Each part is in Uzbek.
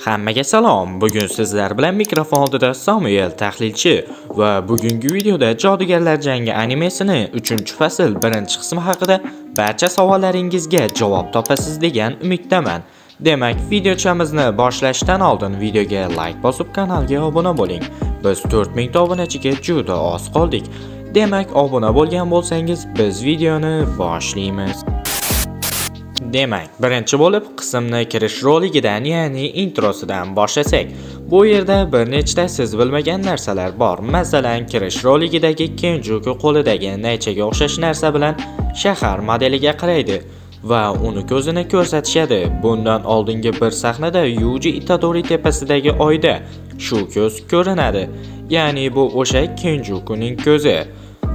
Hammaga salom. Bugun sizlar bilan mikrofon oldida Samuel tahlilchi va bugungi videoda Jodugarlar jangi animesining 3-fasl 1-qismi haqida barcha savollaringizga javob topasiz degan umiddaman. Demak, videochamizni boshlashdan oldin videoga like bosib kanalga obuna bo'ling. Biz 4000 ta obunachiga juda oz qoldik. Demak, obuna bo'lgan bo'lsangiz, biz videoni boshlaymiz. Demak, birinchi bo'lib qismni kirish roligidan, ya'ni introsidan boshlasak. Bu yerda bir nechta siz bilmagan narsalar bor. Masalan, kirish roligidagi Kenjuku qo'lidagi naychaga o'xshash narsa bilan shahar modeliga qaraydi va uni ko'zini ko'rsatishadi. Bundan oldingi bir sahnada Yuji Itadori tepasidagi oyda shu ko'z ko'rinadi. Ya'ni bu o'sha Kenjukuning ko'zi.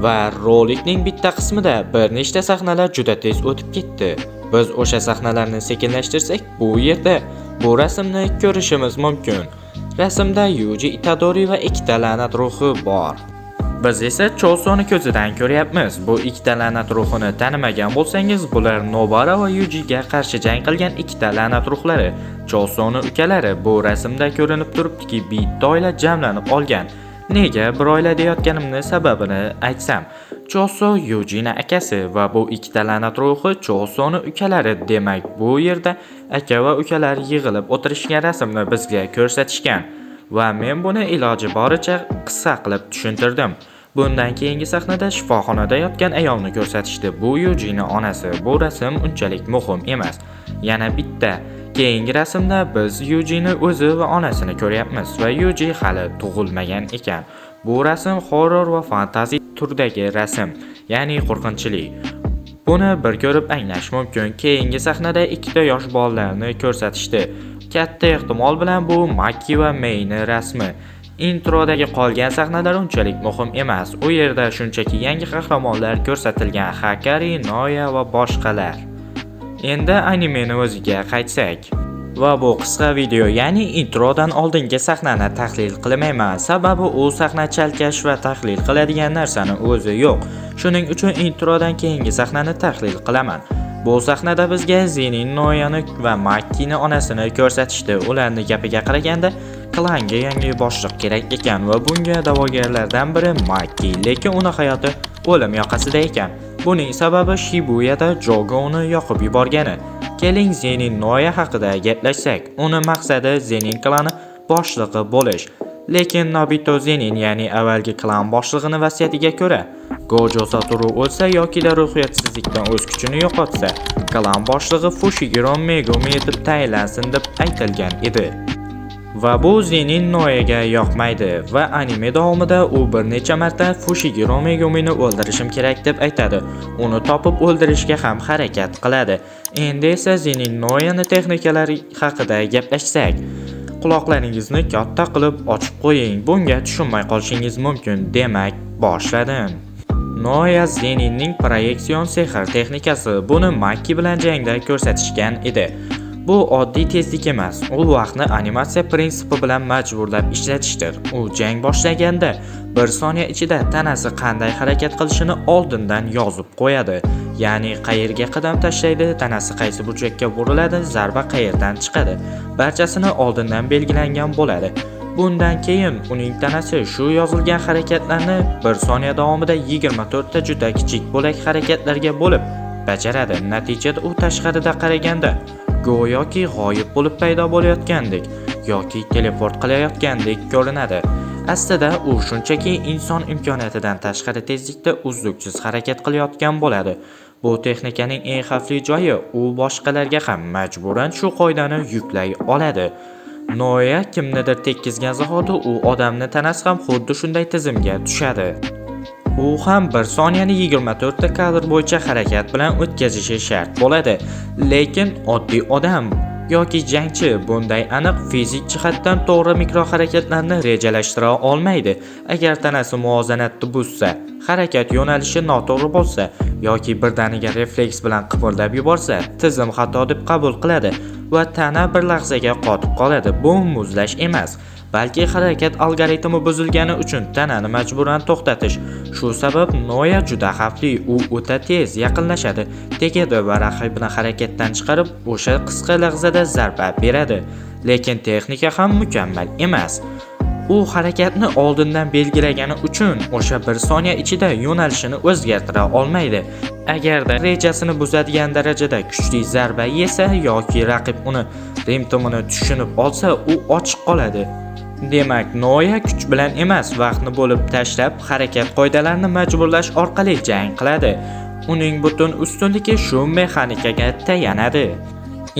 Va rolikning bitta qismida bir nechta sahnalar juda tez o'tib ketdi. Biz o'sha sahnalarni sekinlashtirsak, bu yerda bu rasmni ko'rishimiz mumkin. Rasmda Yuji Itadori va ikkita la'nat ruhi bor. Biz esa Chosoni ko'zidan ko'ryapmiz. Bu ikkita la'nat ruhini tanimagan bo'lsangiz, bular Nobara va Yujiga qarshi jang qilgan ikkita la'nat ruhlari. Chosoni ukalari. Bu rasmda ko'rinib turibdiki, bitta oila jamlanib olgan. Nega bir oila deyotganimni sababini aytsam, Choso Yujina akasi va bu ikkita la'nat ruhi Chosoni ukalari. Demak, bu yerda aka va ukalar yig'ilib o'tirishgan rasmni bizga ko'rsatishgan va men buni iloji boricha qisqa qilib tushuntirdim. Bundan keyingi sahnada shifoxonada yotgan ayolni ko'rsatishdi. Bu Yujina onasi. Bu rasm unchalik muhim emas. Yana bitta keyingi rasmda biz Yujini o'zi va onasini ko'ryapmiz va Yuji hali tug'ilmagan ekan. Bu rasm horror va fantazi turdagi rasm, ya'ni qo'rqinchli. Buni bir ko'rib anglash mumkin. Keyingi sahnada ikkita yosh bolalarni ko'rsatishdi. Katta ehtimol bilan bu Maki va Mei'ni rasmi. Introdagi qolgan sahnalar unchalik muhim emas. U yerda shunchaki yangi qahramonlar ko'rsatilgan: Hakari, Noya va boshqalar. Endi animeni o'ziga qaytsak. Va bu qisqa video, ya'ni introdan oldingi sahnani tahlil qilmayman. Sababi u sahna chalkash va tahlil qiladigan narsani o'zi yo'q. Shuning uchun introdan keyingi sahnani tahlil qilaman. Bu sahnada bizga Zenin Noyani va Makkini onasini ko'rsatishdi. Ularning gapiga qaraganda, klanga yangi boshliq kerak ekan va bunga da'vogarlardan biri Makki, lekin uni hayoti o'lim yoqasida ekan. Buning sababi Shibuyada Jogo uni yoqib yuborgani. Keling Zenin Noya haqida gaplashsak. Uni maqsadi Zenin klani boshlig'i bo'lish. Lekin Nobito Zenin, ya'ni avvalgi klan boshlig'ining vasiyatiga ko'ra, Gojo Satoru o'lsa yoki ruhiyatsizlikdan o'z kuchini yo'qotsa, klan boshlig'i Fushiguro Megumi etib tayinlansin deb aytilgan edi. Va bu Zenin Noyaga yoqmaydi va anime davomida u bir necha marta Fushiguro Megumini o'ldirishim kerak deb aytadi. Uni topib o'ldirishga ham harakat qiladi. Endi esa Zenin Noyani texnikalari haqida gaplashsak. Quloqlaringizni katta qilib ochib qo'ying. Bunga tushunmay qolishingiz mumkin. Demak, boshladim. Noya Zeninning proyeksion sehr texnikasi. Buni Makki bilan jangda ko'rsatishgan edi. Bu oddiy tezlik emas. U vaqtni animatsiya prinsipi bilan majburlab ishlatishdir. U jang boshlaganda 1 soniya ichida tanasi qanday harakat qilishini oldindan yozib qo'yadi. Ya'ni qayerga qadam tashlaydi, tanasi qaysi burchakka buriladi, zarba qayerdan chiqadi. Barchasini oldindan belgilangan bo'ladi. Bundan keyin uning tanasi shu yozilgan harakatlarni 1 soniya davomida 24 ta juda kichik bo'lak harakatlarga bo'lib bajaradi. Natijada u tashqarida qaraganda go'yoki g'oyib bo'lib paydo bo'layotgandek yoki teleport qilayotgandek ko'rinadi. Aslida u shunchaki inson imkoniyatidan tashqari tezlikda uzluksiz harakat qilayotgan bo'ladi. Bu texnikaning eng xavfli joyi, u boshqalarga ham majburan shu qoidani yuklay oladi. Noya kimnidir tekkizgan zahoti u odamni tanasi ham xuddi shunday tizimga tushadi. U ham 1 soniyani 24 ta kadr bo'yicha harakat bilan o'tkazishi shart bo'ladi. Lekin oddiy odam yoki jangchi bunday aniq fizik jihatdan to'g'ri mikro harakatlarni rejalashtira olmaydi. Agar tanasi muvozanatni buzsa, harakat yo'nalishi noto'g'ri bo'lsa yoki birdaniga refleks bilan qimirlab yuborsa, tizim xato deb qabul qiladi. va tana bir lahzaga qotib qoladi. Bu muzlash emas, balki harakat algoritmi buzilgani uchun tanani majburan to'xtatish. Shu sabab Noya juda xavfli, u o'ta tez yaqinlashadi, tegadi va raqibini harakatdan chiqarib, o'sha qisqa lahzada zarba beradi. Lekin texnika ham mukammal emas. U harakatni oldindan belgilagani uchun o'sha bir soniya ichida yo'nalishini o'zgartira olmaydi. Agarda rejasini buzadigan darajada kuchli zarba yesa yoki raqib uni ritmini tushunib olsa, u ochiq qoladi. Demak, Noya kuch bilan emas, vaqtni bo'lib tashlab, harakat qoidalarini majburlash orqali jang qiladi. Uning butun ustunligi shu mexanikaga tayanadi.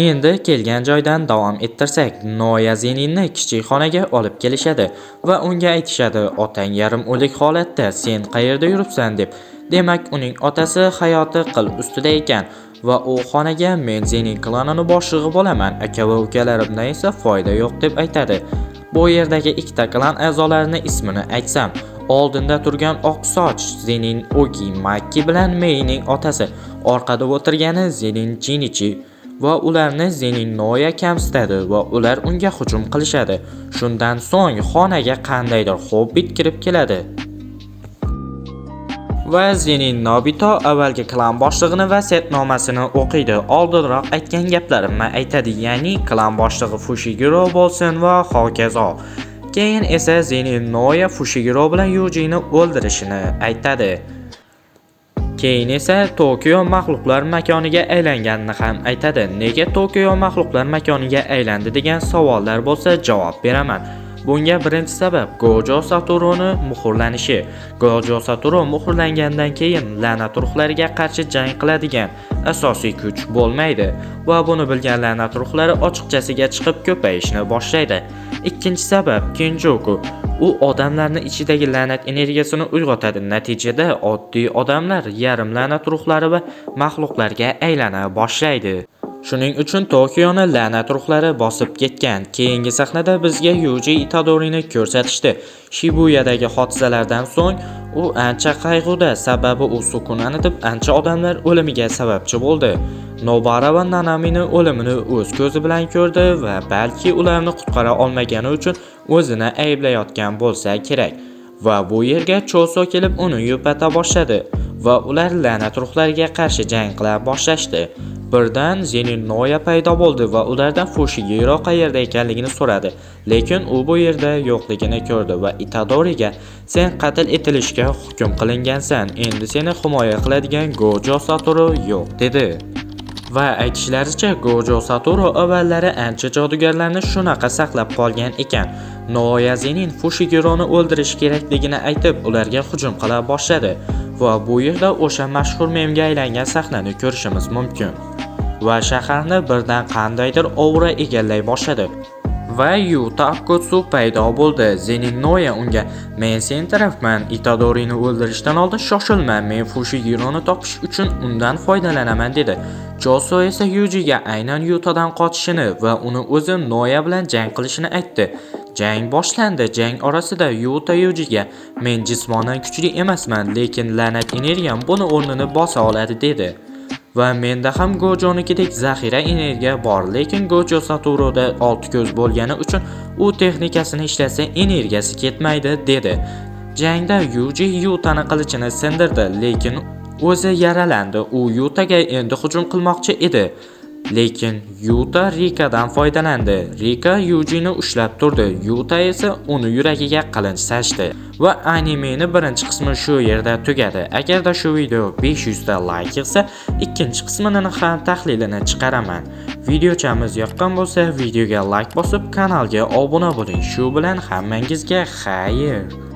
Endi kelgan joydan davom ettirsak, Noya Zeninni kichik xonaga olib kelishadi va unga aytishadi: "Otang yarim o'lik holatda, sen qayerda yuribsan?" deb. Demak, uning otasi hayoti qil ustida ekan va u xonaga "Men Zenin klanining boshlig'i bo'laman, aka va ukalarimdan esa foyda yo'q" deb aytadi. Bu yerdagi ikkita klan a'zolarining ismini aytsam, oldinda turgan oq soch Zenin Ogi Makki bilan Meining otasi, orqada o'tirgani Zenin Jinichi va ularni Zenin Noya kamsitadi va ular unga hujum qilishadi. Shundan so'ng xonaga qandaydir hobbit kirib keladi. Va Zenin Nobito avvalgi klan boshlig'ini vasiyatnomasini o'qiydi. Oldinroq aytgan gaplarimni aytadi, ya'ni klan boshlig'i Fushiguro bo'lsin va hokazo. Keyin esa Zenin Noya Fushiguro bilan Yujini o'ldirishini aytadi. Keyin esa Tokio maxluqlar makoniga aylanganini ham aytadi. Nega Tokio maxluqlar makoniga aylandi degan savollar bo'lsa, javob beraman. Bunga birinchi sabab Gojo Satoru'ning muhrlanishi. Gojo Satoru muhrlangandan keyin la'nat ruhlariga qarshi jang qiladigan asosiy kuch bo'lmaydi va buni bilgan la'nat ruhlari ochiqchasiga chiqib ko'payishni boshlaydi. Ikkinchi sabab Kenjoku. U odamlarning ichidagi la'nat energiyasini uyg'otadi. Natijada oddiy odamlar yarim la'nat ruhlari va maxluqlarga aylana boshlaydi. Shuning uchun Tokioni la'nat ruhlari bosib ketgan. Keyingi sahnada bizga Yuji Itadorini ko'rsatishdi. Shibuyadagi hodisalardan so'ng u ancha qayg'uda, sababi u sukunlanib ancha odamlar o'limiga sababchi bo'ldi. Nobara va Nanamining o'limini o'z ko'zi bilan ko'rdi va balki ularni qutqara olmagani uchun o'zini ayblayotgan bo'lsa kerak. Va bu yerga Choso kelib uni yupata boshladi va ular la'nat ruhlariga qarshi jang qila boshlashdi. Birdan Zenin Noya paydo bo'ldi va ulardan Fushiguro qayerda ekanligini so'radi. Lekin u bu yerda yo'qligini ko'rdi va Itadoriga "Sen qatl etilishga hukm qilingansan. Endi seni himoya qiladigan Gojo Satoru yo'q" dedi. Va aytishlaricha Gojo Satoru avvallari ancha jodugarlarni shunaqa saqlab qolgan ekan. Noya Zenin Fushiguroni o'ldirish kerakligini aytib, ularga hujum qila boshladi. Va bu yerda o'sha mashhur memga aylangan sahnani ko'rishimiz mumkin. Va shaharni birdan qandaydir aura egallay boshladi. Va Yuta Akutsu paydo bo'ldi. Zenin Noya unga "Men sen tarafman, Itadorini o'ldirishdan oldin shoshilma, men Fushiguroni topish uchun undan foydalanaman" dedi. Choso esa Yujiga aynan Yutadan qochishini va uni o'zi Noya bilan jang qilishini aytdi. Jang boshlandi. Jang orasida Yuta Yujiga "Men jismonan kuchli emasman, lekin la'nat energiyam buni o'rnini bosa oladi" dedi. Va menda ham Gojonikidek zaxira energiya bor, lekin Gojo Satoruda 6 ko'z bo'lgani uchun u texnikasini ishlasa energiyasi ketmaydi dedi. Jangda Yuji Yutani qilichini sindirdi, lekin o'zi yaralandi. U Yutaga endi hujum qilmoqchi edi. Lekin Yuta Rikadan foydalandi. Rika Yujini ushlab turdi. Yuta esa uni yuragiga qilinch sanchdi. Va animening birinchi qismi shu yerda tugadi. Agarda shu video 500 ta like yig'sa, ikkinchi qismini ham tahlilini chiqaraman. Videochamiz yoqqan bo'lsa, videoga like bosib, kanalga obuna bo'ling. Shu bilan hammangizga xayr.